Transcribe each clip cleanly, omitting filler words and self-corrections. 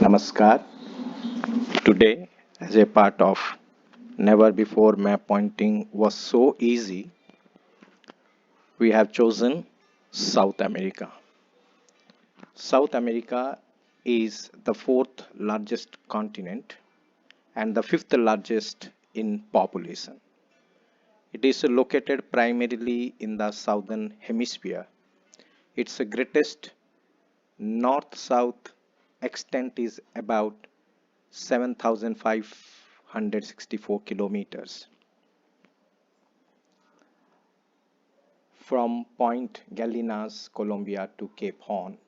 Namaskar. Today, as a part of Never Before Map Pointing was so easy, we have chosen South America. South America is the fourth largest continent and the fifth largest in population. It is located primarily in the southern hemisphere. Its greatest north south extent is about 7,564 kilometers. From Point Galinas, Colombia to Cape Horn,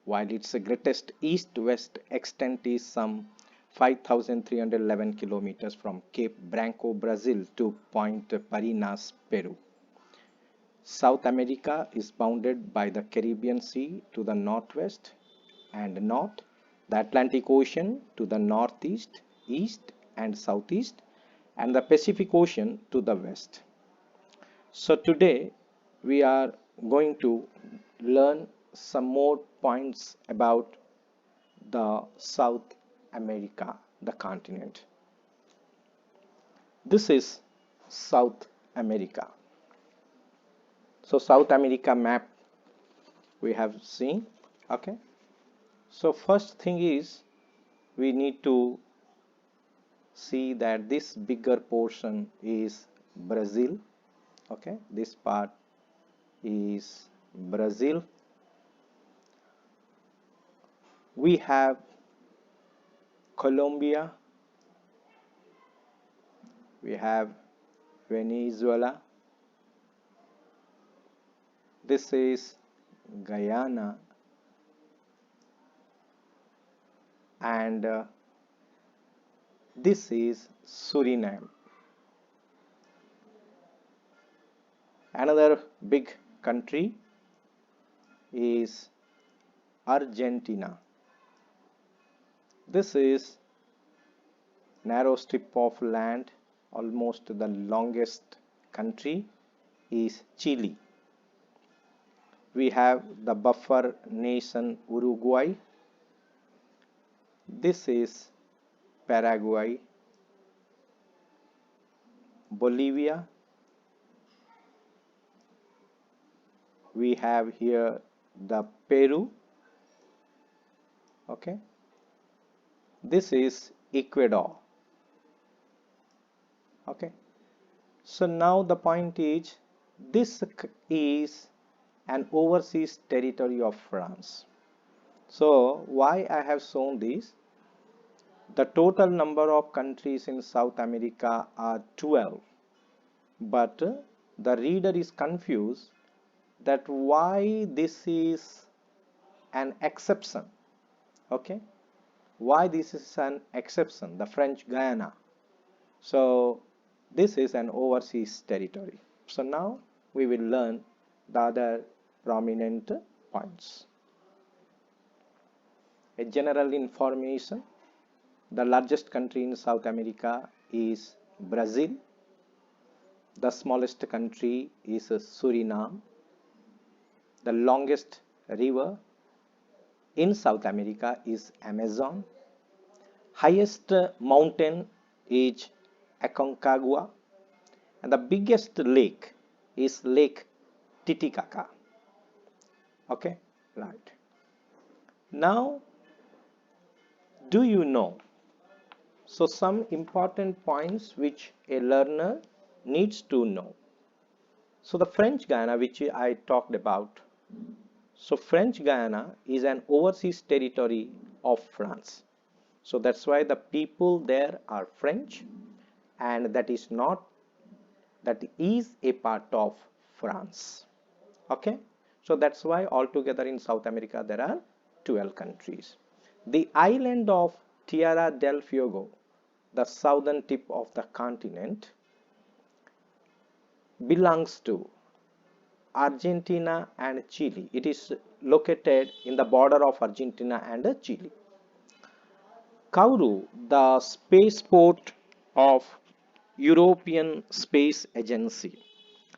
while its greatest east-west extent is some 5,311 kilometers from Cape Branco, Brazil to Point Barinas, Peru. South America is bounded by the Caribbean Sea to the northwest and north, the Atlantic Ocean to the northeast, east and southeast, and the Pacific Ocean to the west. So today we are going to learn some more points about the South America, the continent. This is South America. So South America map we have seen. Okay. So first thing is we need to see that this bigger portion is Brazil. Okay, this part is Brazil. We have Colombia, we have Venezuela, this is Guyana, and this is Suriname. Another big country is Argentina. This is narrow strip of land, almost the longest country is Chile. We have the buffer nation Uruguay. This is Paraguay, Bolivia. We have here the Peru. Okay. This is Ecuador. Okay. So now the point is this is an overseas territory of France. So why I have shown this? The total number of countries in South America are 12, but the reader is confused that why this is an exception. Okay, why this is an exception, the French Guiana. So this is an overseas territory. So now we will learn the other prominent points. A general information: the largest country in South America is Brazil. The smallest country is Suriname. The longest river in South America is Amazon. Highest mountain is Aconcagua, and the biggest lake is Lake Titicaca. Okay, right. Now, do you know? So some important points which a learner needs to know. So the French Guiana, which I talked about. So French Guiana is an overseas territory of France. So that's why the people there are French, and that is a part of France. Okay. So that's why altogether in South America there are 12 countries. The island of Tierra del Fuego, the southern tip of the continent, belongs to Argentina and Chile. It is located in the border of Argentina and Chile. Kourou, the spaceport of European Space Agency,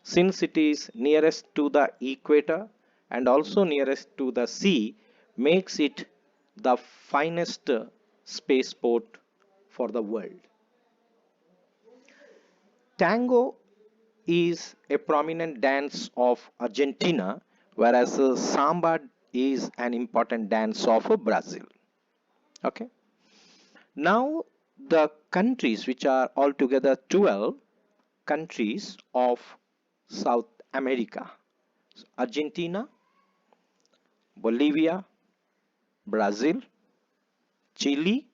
since it is nearest to the equator and also nearest to the sea, makes it the finest spaceport for the world. Tango is a prominent dance of Argentina, whereas samba is an important dance of Brazil. Okay. Now the countries, which are altogether 12 countries of South America: Argentina, Bolivia, Brazil, Chile,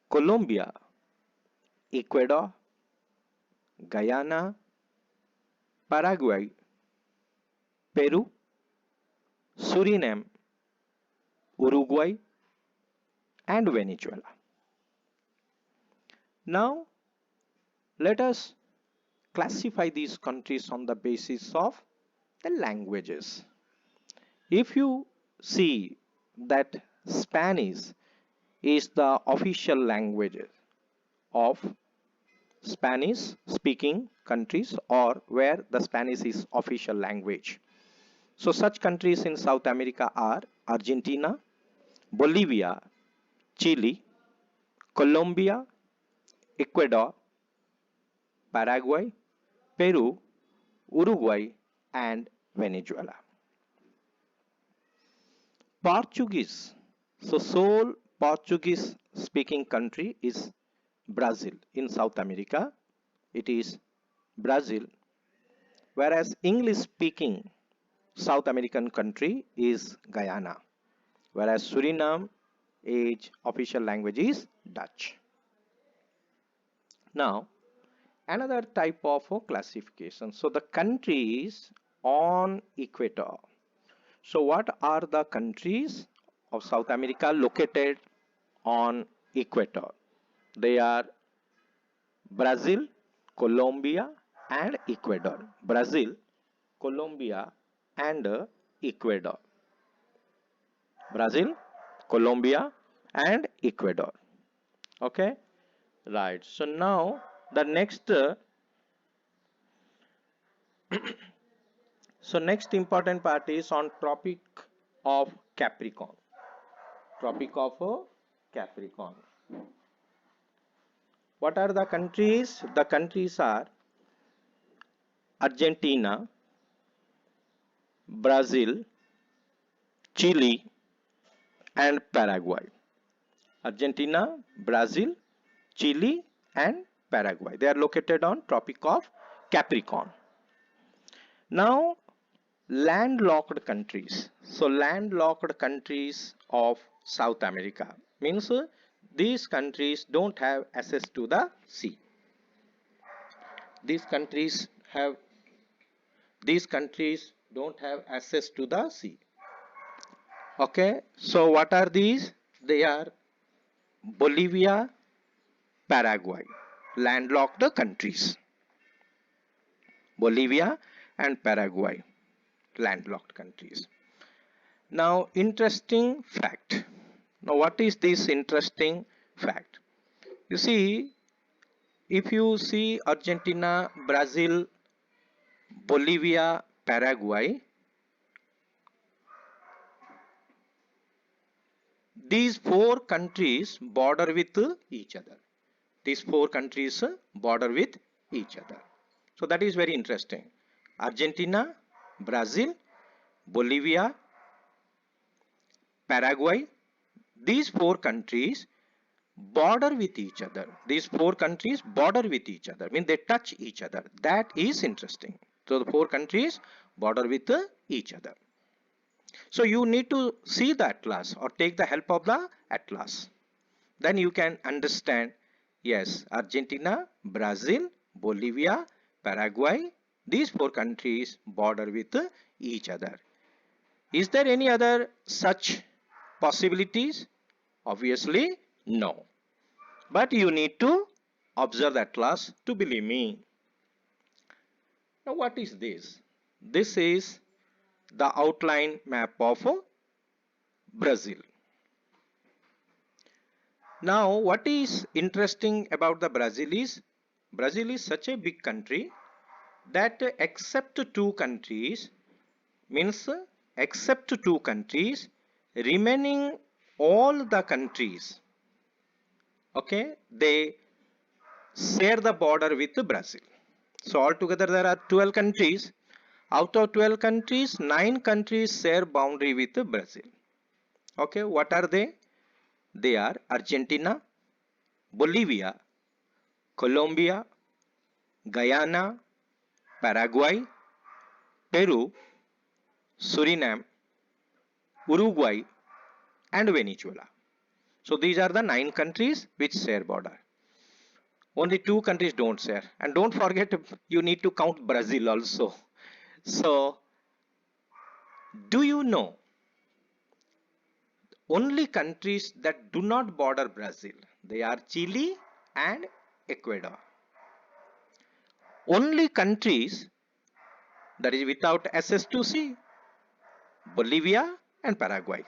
Colombia, Ecuador, Guyana, Paraguay, Peru, Suriname, Uruguay, and Venezuela. Now let us classify these countries on the basis of the languages. If you see that Spanish is the official language of Spanish speaking countries, or where the Spanish is official language. So such countries in South America are Argentina, Bolivia, Chile, Colombia, Ecuador, Paraguay, Peru, Uruguay, and Venezuela. Portuguese. So sole Portuguese speaking country is Brazil. In South America, it is Brazil, whereas English speaking South American country is Guyana, whereas Suriname its official language is Dutch. Now another type of classification. So the countries on equator. So what are the countries of South America located on equator? They are Brazil, Colombia, and Ecuador. Brazil, Colombia, and Ecuador. Brazil, Colombia, and Ecuador. Okay, right. So now the next so next important part is on Tropic of Capricorn. Tropic of Capricorn. What are the countries? The countries are Argentina, Brazil, Chile, and Paraguay. Argentina, Brazil, Chile, and Paraguay. They are located on Tropic of Capricorn. Now landlocked countries. So landlocked countries of South America means these countries don't have access to the sea. These countries don't have access to the sea. Okay, so what are these? They are Bolivia, Paraguay, landlocked countries. Bolivia and Paraguay, landlocked countries. Now interesting fact. Now what is this interesting fact? You see, if you see Argentina, Brazil, Bolivia, Paraguay, these four countries border with each other. These four countries border with each other. So that is very interesting. Argentina, Brazil, Bolivia, Paraguay, these four countries border with each other. These four countries border with each other, mean they touch each other. That is interesting. So the four countries border with each other. So you need to see the atlas or take the help of the atlas. Then you can understand, yes, Argentina, Brazil, Bolivia, Paraguay, these four countries border with each other. Is there any other such possibilities? Obviously, no. But you need to observe the atlas to believe me. Now what is this? This is the outline map of Brazil. Now what is interesting about the Brazil is such a big country that except two countries, means except two countries, remaining all the countries, okay, they share the border with Brazil. So altogether there are 12 countries. Out of 12 countries, 9 countries share boundary with Brazil. Okay, what are they? They are Argentina, Bolivia, Colombia, Guyana, Paraguay, Peru, Suriname, Uruguay, and Venezuela. So these are the 9 countries which share border. Only 2 countries don't share. And don't forget, you need to count Brazil also. So, do you know only countries that do not border Brazil? They are Chile and Ecuador. Only countries that is without access to sea, Bolivia and Paraguay.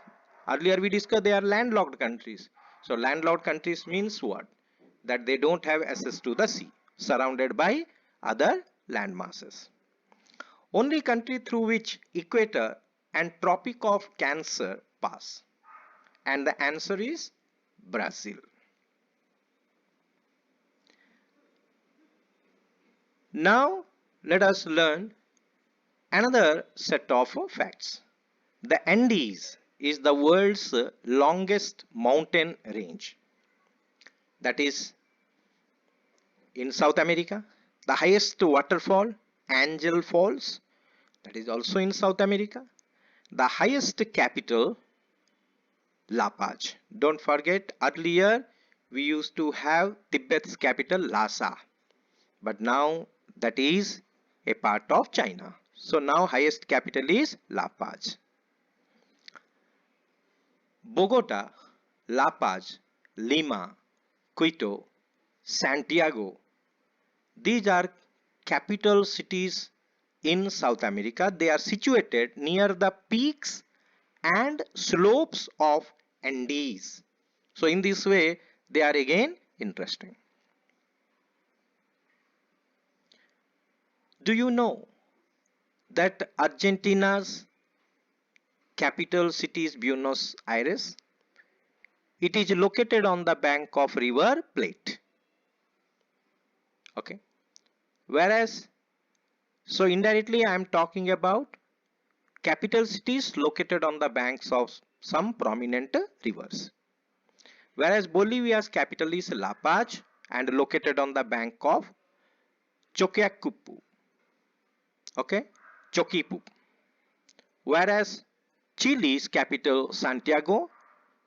Earlier we discussed they are landlocked countries. So landlocked countries means what? That they don't have access to the sea, surrounded by other land masses. Only country through which equator and Tropic of Cancer pass. And the answer is Brazil. Now let us learn another set of facts. The Andes is the world's longest mountain range. That is in South America. The highest waterfall, Angel Falls, that is also in South America. The highest capital, La Paz. Don't forget, earlier we used to have Tibet's capital Lhasa, but now that is a part of China. So now highest capital is La Paz. Bogota, La Paz, Lima, Quito, Santiago. These are capital cities in South America. They are situated near the peaks and slopes of Andes. So in this way, they are again interesting. Do you know that Argentina's capital city is Buenos Aires? It is located on the bank of River Plate. Okay. Whereas, so indirectly I am talking about capital cities located on the banks of some prominent rivers. Whereas Bolivia's capital is La Paz and located on the bank of Choquaquipú. Okay, Choquipu. Whereas Chile's capital Santiago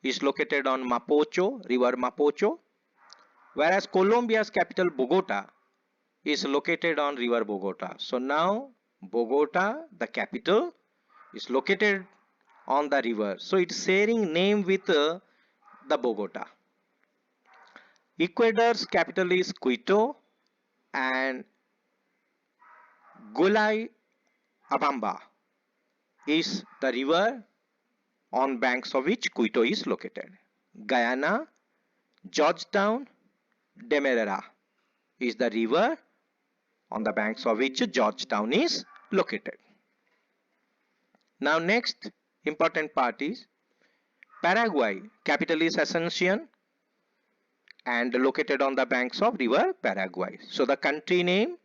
is located on Mapocho, River Mapocho. Whereas Colombia's capital Bogota is located on River Bogota. So now Bogota, the capital, is located on the river. So it's sharing name with the Bogota. Ecuador's capital is Quito and Golay Abamba is the river on banks of which Quito is located. Guyana, Georgetown, Demerara is the river on the banks of which Georgetown is located. Now next important part is Paraguay, capital is Asuncion and located on the banks of river Paraguay. So the country name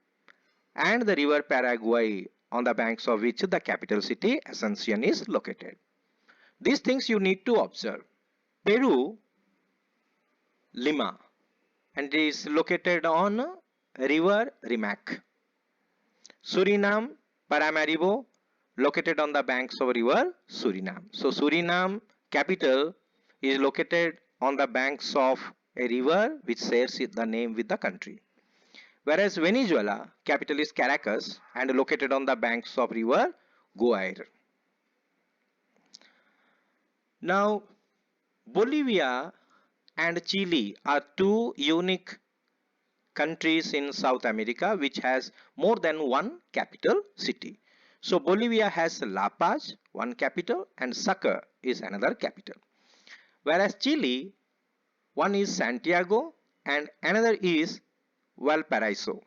and the river Paraguay on the banks of which the capital city Asuncion is located. These things you need to observe. Peru, Lima, and it is located on river Rimac. Suriname, Paramaribo, located on the banks of river Suriname. So Suriname capital is located on the banks of a river which shares the name with the country. Whereas Venezuela capital is Caracas and located on the banks of river Guaire. Now Bolivia and Chile are two unique countries in South America which has more than one capital city. So Bolivia has La Paz, one capital, and Sucre is another capital. Whereas Chile, one is Santiago and another is Valparaiso.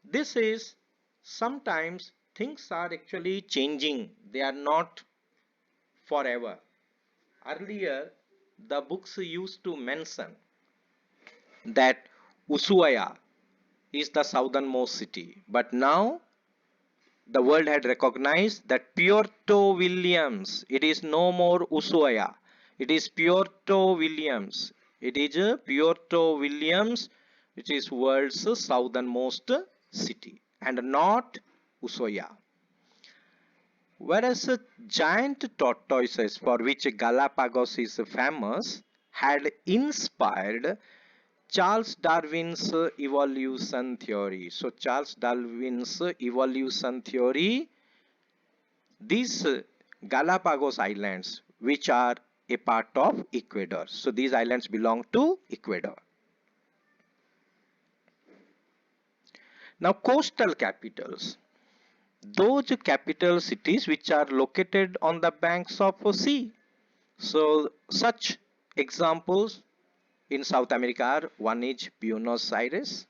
This is sometimes things are actually changing. They are not forever. Earlier, the books used to mention that Ushuaia is the southernmost city, but now the world had recognized that Puerto Williams, it is no more Ushuaia, it is Puerto Williams. It is Puerto Williams, which is world's southernmost city, and not Ushuaia. Whereas giant tortoises, for which Galapagos is famous, had inspired Charles Darwin's evolution theory. So Charles Darwin's evolution theory, these Galapagos Islands, which are a part of Ecuador. So these islands belong to Ecuador. Now coastal capitals. Those capital cities which are located on the banks of a sea. So such examples in South America are, one is Buenos Aires,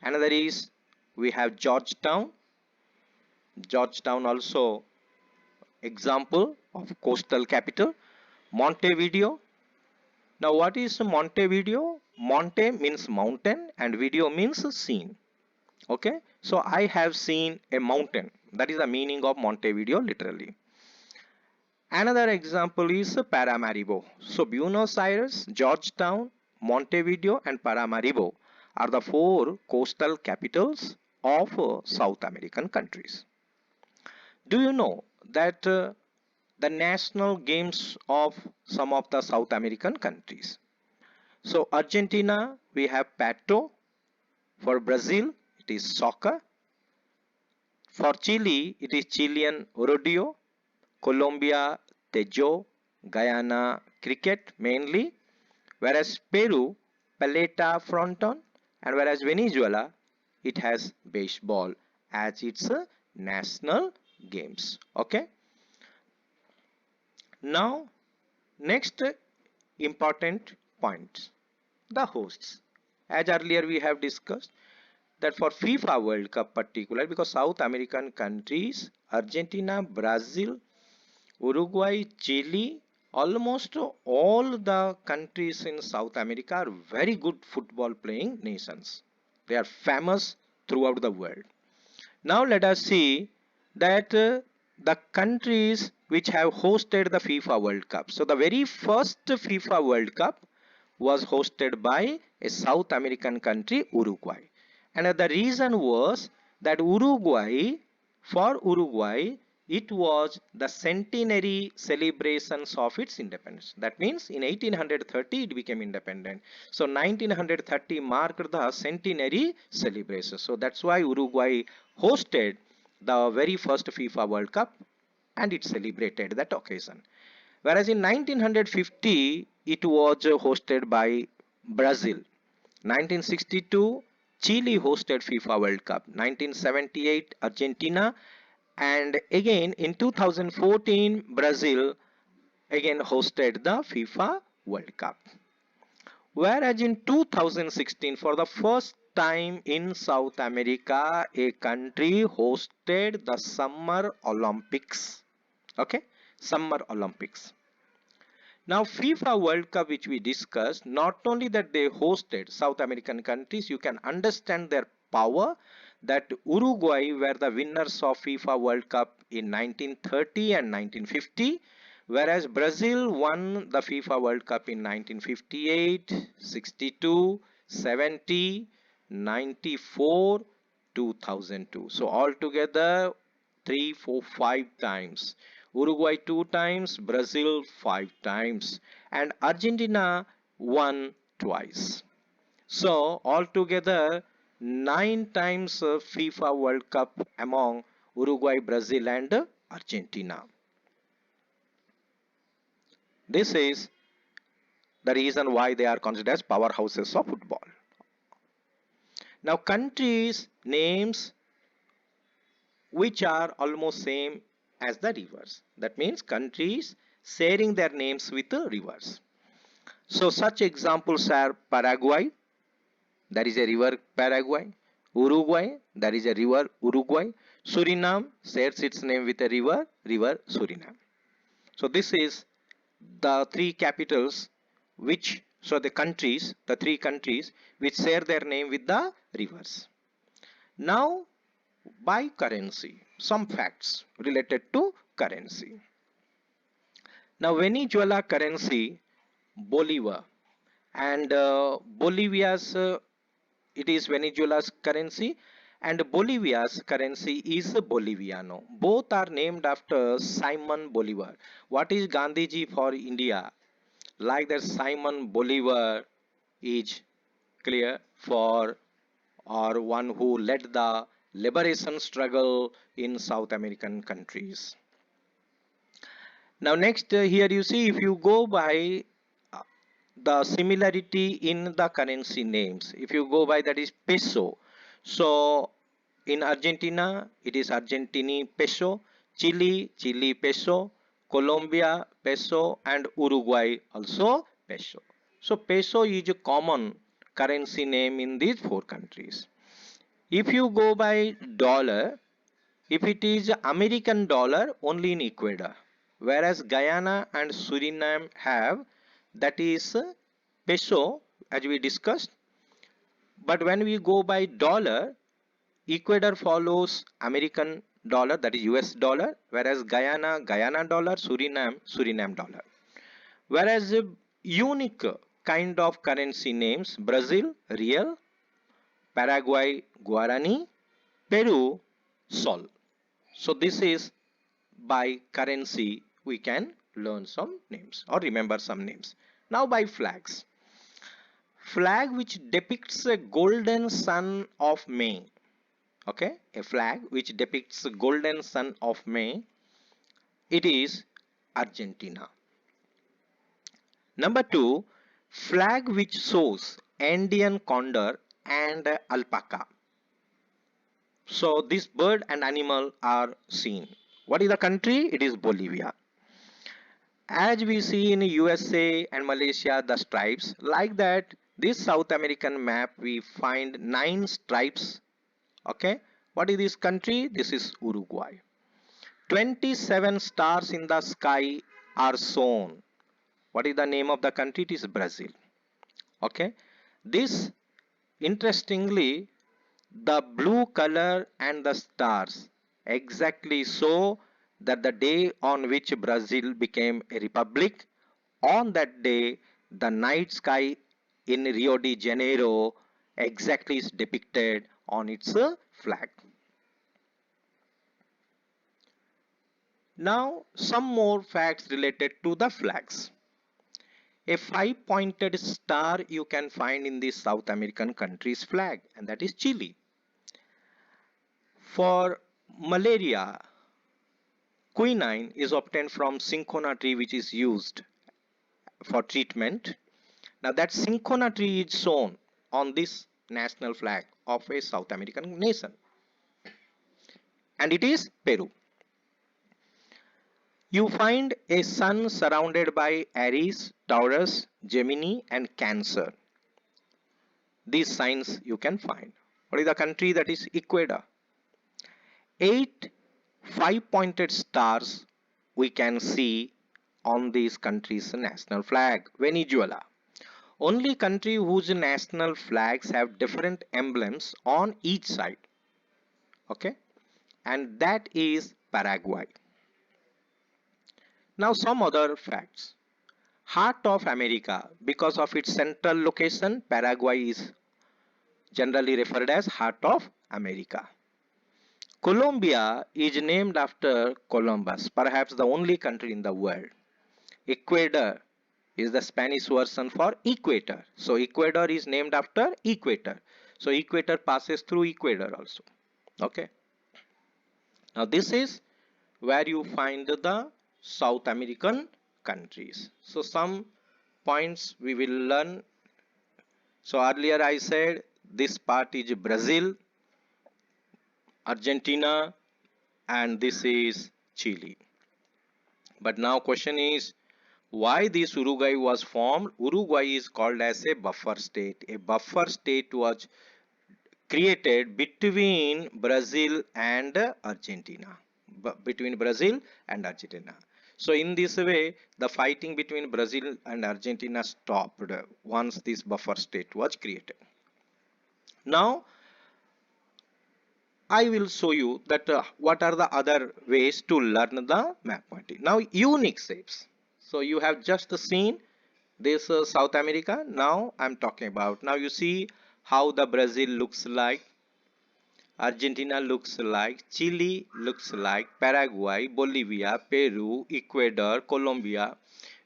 another is we have Georgetown. Georgetown also example of coastal capital. Montevideo. Now what is Montevideo? Monte means mountain and video means scene. Okay, so I have seen a mountain. That is the meaning of Montevideo literally. Another example is Paramaribo. So Buenos Aires, Georgetown, Montevideo and Paramaribo are the four coastal capitals of South American countries. Do you know that the national games of some of the South American countries? So Argentina, we have Pato. For Brazil, it is soccer. For Chile, it is Chilean rodeo. Colombia, Tejo. Guyana, cricket mainly. Whereas Peru, Pelota fronton. And whereas Venezuela, it has baseball as its national games. Okay. Now, next important point, the hosts. As earlier we have discussed that for FIFA World Cup particular, because South American countries, Argentina, Brazil, Uruguay, Chile, almost all the countries in South America are very good football playing nations. They are famous throughout the world. Now let us see that the countries which have hosted the FIFA World Cup. So the very first FIFA World Cup was hosted by a South American country, Uruguay. And the reason was that for Uruguay, it was the centenary celebrations of its independence. That means in 1830 it became independent. So 1930 marked the centenary celebration. So that's why Uruguay hosted the very first FIFA World Cup and it celebrated that occasion. Whereas in 1950 it was hosted by Brazil. 1962 Chile hosted FIFA World Cup. 1978 Argentina, and again in 2014 Brazil again hosted the FIFA World Cup. Whereas in 2016 for the first time in South America a country hosted the Summer Olympics. Okay, Summer Olympics. Now FIFA World Cup which we discussed, not only that they hosted South American countries, you can understand their power, that Uruguay were the winners of FIFA World Cup in 1930 and 1950, whereas Brazil won the FIFA World Cup in 1958, 62, 70, 94, 2002. So altogether 3, 4, 5 times. Uruguay 2 times, Brazil 5 times, and Argentina won twice. So altogether 9 times FIFA World Cup among Uruguay, Brazil and Argentina. This is the reason why they are considered as powerhouses of football. Now countries names which are almost same as the rivers. That means countries sharing their names with the rivers. So such examples are Paraguay, there is a river Paraguay. Uruguay, there is a river Uruguay. Suriname shares its name with a river Suriname. So this is the three capitals which, so the countries, the three countries which share their name with the rivers. Now, by currency, some facts related to currency. Now, Venezuela currency, Bolivar, and Bolivia's, it is Venezuela's currency, and Bolivia's currency is Boliviano. Both are named after Simon Bolivar. What is Gandhiji for India? Like that, Simon Bolivar is clear for, or one who led the liberation struggle in South American countries. Now next, here you see, if you go by the similarity in the currency names, if you go by, that is peso. So in Argentina it is Argentini peso, Chile peso, Colombia peso, and Uruguay also peso. So peso is a common currency name in these four countries. If you go by dollar, if it is American dollar only in Ecuador, whereas Guyana and Suriname have, that is peso, as we discussed. But when we go by dollar, Ecuador follows American dollar, that is US dollar, whereas Guyana dollar, Suriname dollar. Whereas unique kind of currency names, Brazil real, Paraguay guarani, Peru sol. So this is by currency we can learn some names or remember some names. Now by flags. Flag which depicts a golden sun of May. Okay, a flag which depicts the golden sun of May. It is Argentina. Number 2, flag which shows Andean condor and alpaca. So this bird and animal are seen. What is the country? It is Bolivia. As we see in USA and Malaysia the stripes, like that this South American map we find 9 stripes. Okay, what is this country? This is Uruguay. 27 stars in the sky are shown. What is the name of the country? It is Brazil. Okay, this, interestingly, the blue color and the stars exactly show that the day on which Brazil became a republic, on that day the night sky in Rio de Janeiro exactly is depicted on its flag. Now some more facts related to the flags. A 5-pointed star you can find in the South American country's flag, and that is Chile. For malaria, quinine is obtained from cinchona tree which is used for treatment. Now that cinchona tree is shown on this national flag of a South American nation, and it is Peru. You find a sun surrounded by Aries, Taurus, Gemini and Cancer. These signs you can find. What is the country? That is Ecuador. 8 5-pointed stars we can see on this country's national flag. Venezuela. Only country whose national flags have different emblems on each side. Okay, and that is Paraguay. Now some other facts. Heart of America. Because of its central location, Paraguay is generally referred as Heart of America. Colombia is named after Columbus, perhaps the only country in the world. Ecuador is the Spanish version for equator. So Ecuador is named after equator. So equator passes through Ecuador also. Okay. Now this is where you find the South American countries. So some points we will learn. So earlier I said this part is Brazil, Argentina, and this is Chile. But now question is, why this Uruguay was formed? Uruguay is called as a buffer state. A buffer state was created between Brazil and Argentina. Between Brazil and Argentina. So in this way, the fighting between Brazil and Argentina stopped once this buffer state was created. Now I will show you that what are the other ways to learn the map pointing. Now unique shapes. So you have just seen this South America. Now I'm talking about, now you see how the Brazil looks like, Argentina looks like, Chile looks like, Paraguay, Bolivia, Peru, Ecuador, Colombia,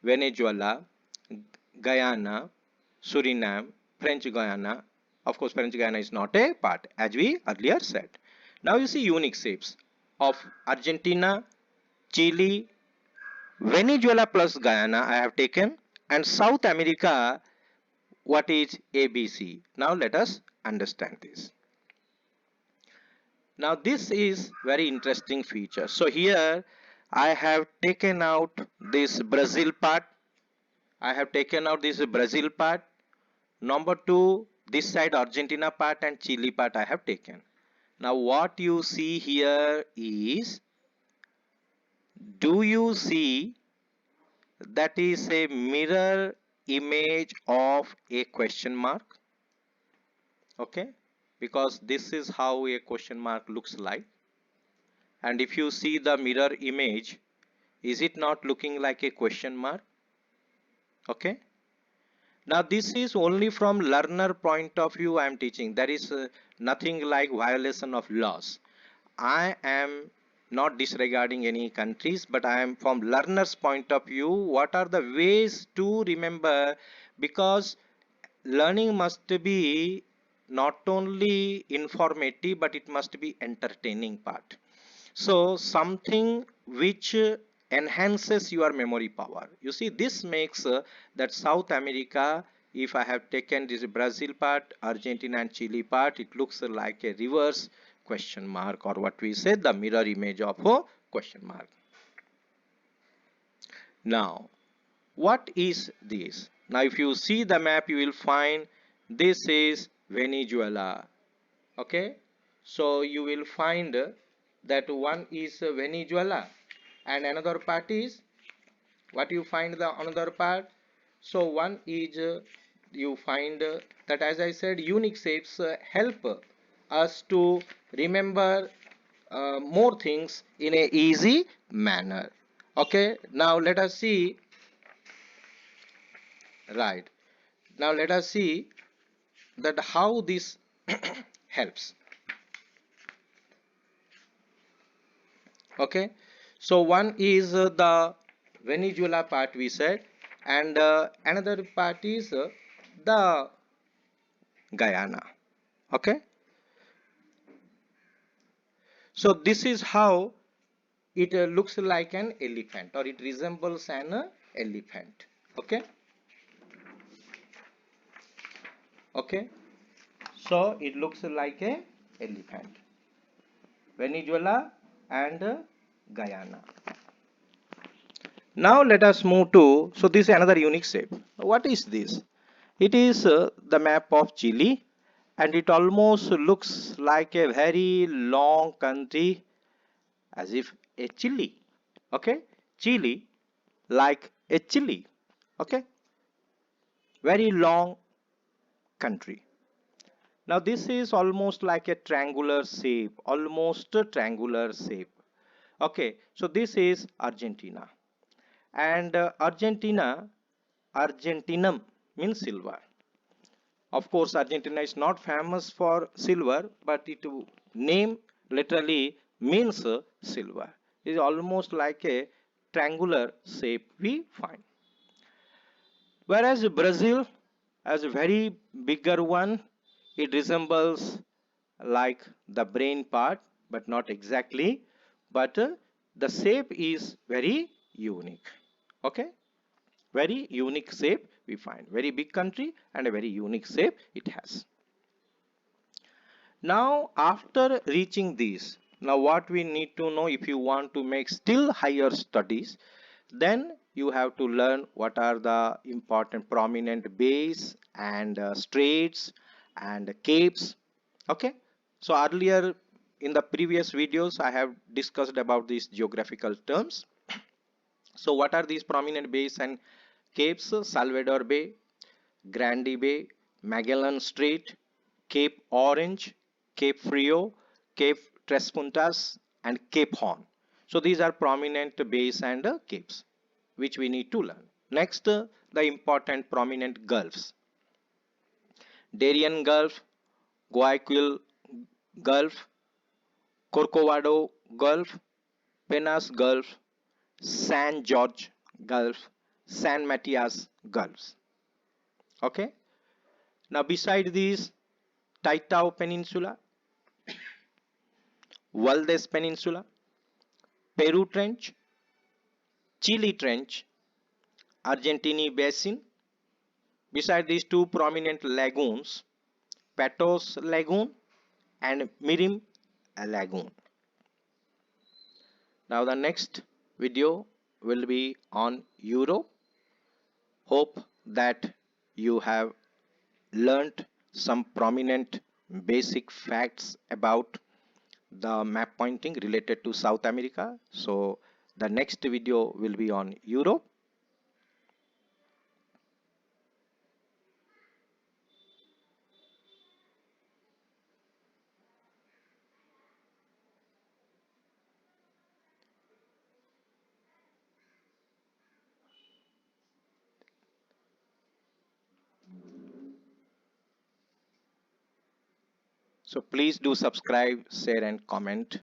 Venezuela, Guyana, Suriname, French Guiana. Of course, French Guiana is not a part, as we earlier said. Now you see unique shapes of Argentina, Chile, Venezuela plus Guyana I have taken, and South America, what is ABC. Now let us understand this. Now this is very interesting feature. So here I have taken out this Brazil part. I have taken out this Brazil part. Number 2, this side Argentina part and Chile part I have taken. Now what you see here is, do you see that is a mirror image of a question mark? Okay, because this is how a question mark looks like. And if you see the mirror image, is it not looking like a question mark? Okay. Now this is only from learner point of view I am teaching. There is nothing like violation of laws. I am not disregarding any countries, but I am from learner's point of view. What are the ways to remember? Because learning must be not only informative, but it must be entertaining part. So something which enhances your memory power. You see, this makes that South America, if I have taken this Brazil part, Argentina and Chile part, it looks like a reverse question mark, or what we say, the mirror image of a question mark. Now what is this? Now if you see the map, you will find this is Venezuela. Okay, so you will find that one is Venezuela and another part is, what you find the another part. So one is you find that, as I said, unique shapes help us to remember more things in a easy manner. Okay, now let us see. Right, now let us see that how this helps. Okay, so one is the Venezuela part we said, and another part is the Guyana. Okay, so this is how it looks like an elephant, or it resembles an elephant. Okay, okay, so it looks like a elephant, Venezuela and Guyana. Now let us move to, so this is another unique shape. What is this? It is the map of Chile, and it almost looks like a very long country, as if a chili. Okay, Chile like a chili. Okay, very long country. Now this is almost like a triangular shape, almost a triangular shape. Okay, so this is Argentina, and Argentinum means silver. Of course, Argentina is not famous for silver, but it name literally means silver. It is almost like a triangular shape we find. Whereas Brazil, as a very bigger one, it resembles like the brain part, but not exactly. But the shape is very unique. Okay, very unique shape we find. Very big country and a very unique shape it has. Now after reaching this, now what we need to know, if you want to make still higher studies, then you have to learn what are the important prominent bays and straits and capes. Okay, so earlier in the previous videos I have discussed about these geographical terms. So what are these prominent bays and capes? Salvador Bay, Grande Bay, Magellan Strait, Cape Orange, Cape Frio, Cape Tres Puntas, and Cape Horn. So these are prominent bays and capes which we need to learn. Next, the important prominent gulfs. Darien Gulf, Guayaquil Gulf, Corcovado Gulf, Penas Gulf, San George Gulf, San Matias Gulfs. Okay. Now beside these, Taitao Peninsula, Valdez Peninsula, Peru Trench, Chile Trench, Argentine Basin. Beside these two prominent lagoons, Patos Lagoon and Mirim Lagoon. Now the next video will be on Europe. Hope that you have learnt some prominent basic facts about the map pointing related to South America. So the next video will be on Europe. So please do subscribe, share and comment.